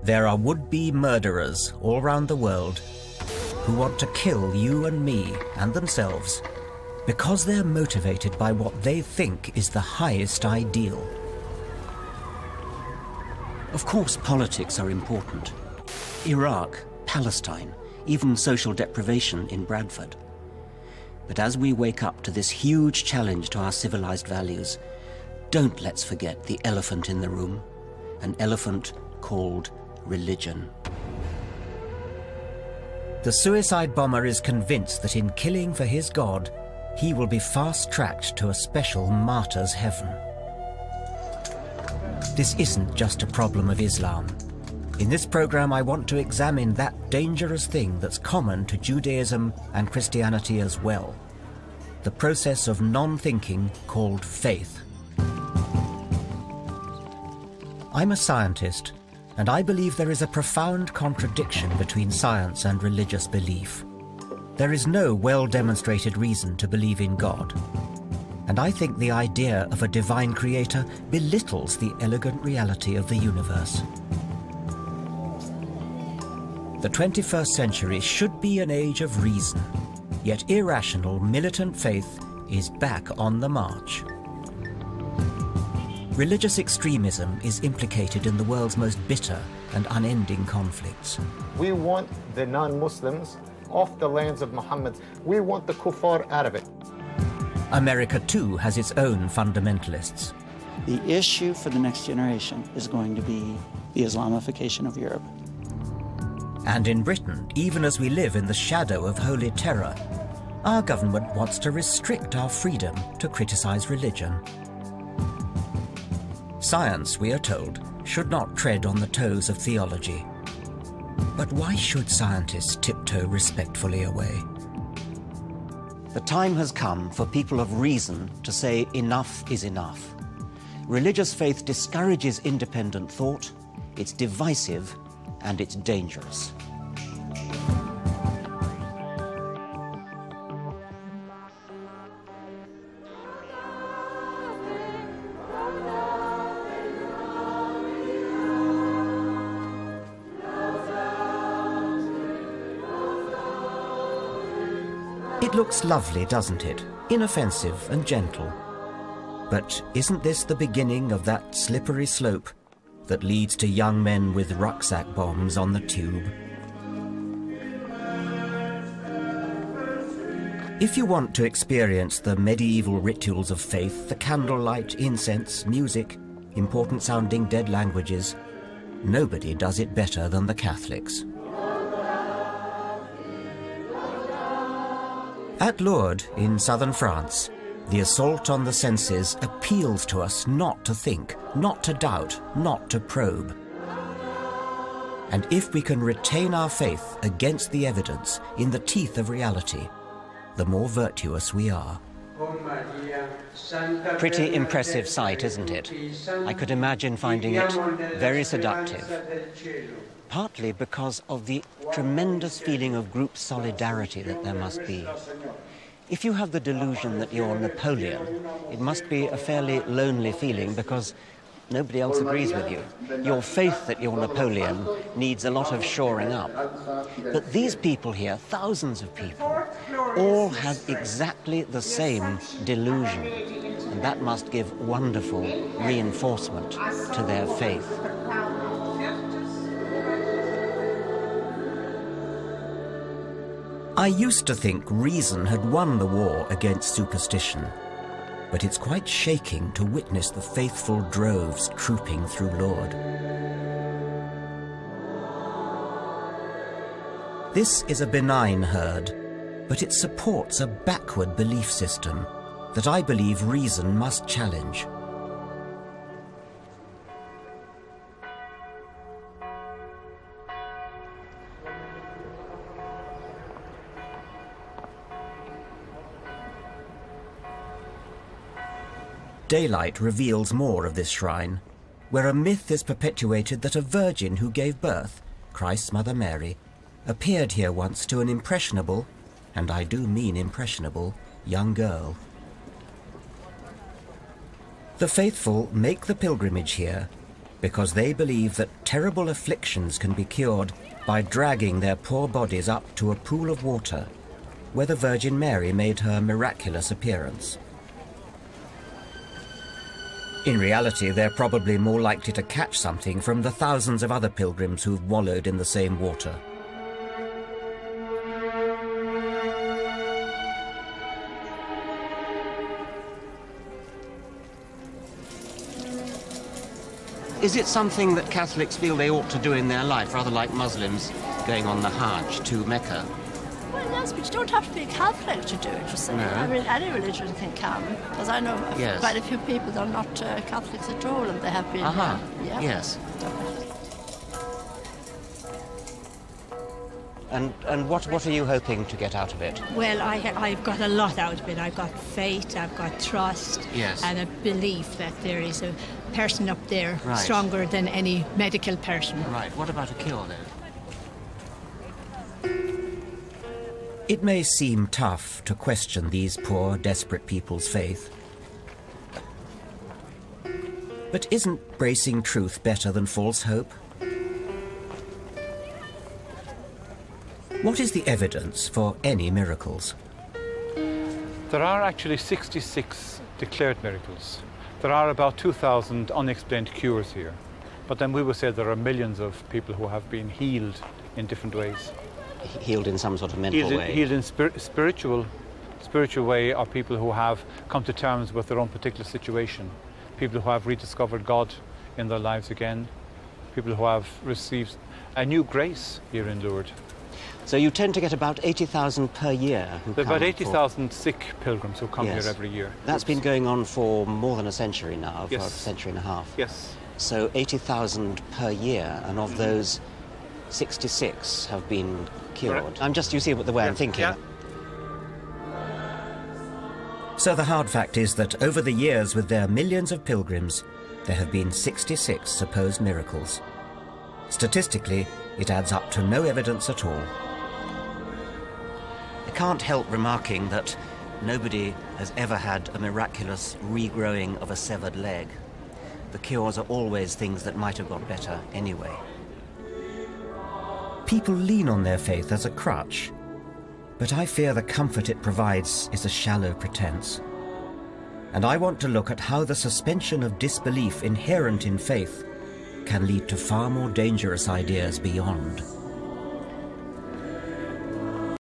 There are would-be murderers all around the world who want to kill you and me and themselves because they're motivated by what they think is the highest ideal. Of course, politics are important. Iraq, Palestine, even social deprivation in Bradford. But as we wake up to this huge challenge to our civilized values, don't let's forget the elephant in the room, an elephant called religion. The suicide bomber is convinced that in killing for his God, he will be fast-tracked to a special martyr's heaven. This isn't just a problem of Islam. In this program, I want to examine that dangerous thing that's common to Judaism and Christianity as well. The process of non-thinking called faith. I'm a scientist, and I believe there is a profound contradiction between science and religious belief. There is no well-demonstrated reason to believe in God. And I think the idea of a divine creator belittles the elegant reality of the universe. The 21st century should be an age of reason, yet irrational, militant faith is back on the march. Religious extremism is implicated in the world's most bitter and unending conflicts. We want the non-Muslims off the lands of Muhammad. We want the kuffar out of it. America, too, has its own fundamentalists. The issue for the next generation is going to be the Islamification of Europe. And in Britain, even as we live in the shadow of holy terror, our government wants to restrict our freedom to criticize religion. Science, we are told, should not tread on the toes of theology. But why should scientists tiptoe respectfully away? The time has come for people of reason to say enough is enough. Religious faith discourages independent thought, it's divisive, and it's dangerous. It looks lovely, doesn't it? Inoffensive and gentle. But isn't this the beginning of that slippery slope that leads to young men with rucksack bombs on the tube? If you want to experience the medieval rituals of faith, the candlelight, incense, music, important-sounding dead languages, nobody does it better than the Catholics. At Lourdes, in southern France, the assault on the senses appeals to us not to think, not to doubt, not to probe. And if we can retain our faith against the evidence in the teeth of reality, the more virtuous we are. Pretty impressive sight, isn't it? I could imagine finding it very seductive. Partly because of the tremendous feeling of group solidarity that there must be. If you have the delusion that you're Napoleon, it must be a fairly lonely feeling because nobody else agrees with you. Your faith that you're Napoleon needs a lot of shoring up. But these people here, thousands of people, all have exactly the same delusion. And that must give wonderful reinforcement to their faith. I used to think reason had won the war against superstition, but it's quite shaking to witness the faithful droves trooping through Lourdes. This is a benign herd, but it supports a backward belief system that I believe reason must challenge. Daylight reveals more of this shrine, where a myth is perpetuated that a virgin who gave birth, Christ's Mother Mary, appeared here once to an impressionable, and I do mean impressionable, young girl. The faithful make the pilgrimage here, because they believe that terrible afflictions can be cured by dragging their poor bodies up to a pool of water where the Virgin Mary made her miraculous appearance. In reality, they're probably more likely to catch something from the thousands of other pilgrims who've wallowed in the same water. Is it something that Catholics feel they ought to do in their life, rather like Muslims going on the Hajj to Mecca? Well, yes, but you don't have to be a Catholic to do it, you see. No. I mean, any religion can, because I know Yes. quite a few people that are not Catholics at all, and they have been... yeah. Yes. And what are you hoping to get out of it? Well, I've got a lot out of it. I've got faith, I've got trust, Yes. and a belief that there is a person up there Right. stronger than any medical person. Right. What about a cure, then? It may seem tough to question these poor, desperate people's faith. But isn't bracing truth better than false hope? What is the evidence for any miracles? There are actually 66 declared miracles. There are about 2,000 unexplained cures here. But then we would say there are millions of people who have been healed in different ways. Healed in some sort of mental way? Healed in spiritual way, or people who have come to terms with their own particular situation. People who have rediscovered God in their lives again. People who have received a new grace here in Lourdes. So you tend to get about 80,000 per year who There are come about 80,000 sick pilgrims who come Yes. here every year. That's been going on for more than a century now, for a Yes. century and a half. Yes. So 80,000 per year, and of those, 66 have been cured. Correct. I'm just, you see the way I'm thinking. Yeah. So the hard fact is that over the years, with their millions of pilgrims, there have been 66 supposed miracles. Statistically, it adds up to no evidence at all. I can't help remarking that nobody has ever had a miraculous regrowing of a severed leg. The cures are always things that might have got better anyway. People lean on their faith as a crutch, but I fear the comfort it provides is a shallow pretense. And I want to look at how the suspension of disbelief inherent in faith can lead to far more dangerous ideas beyond.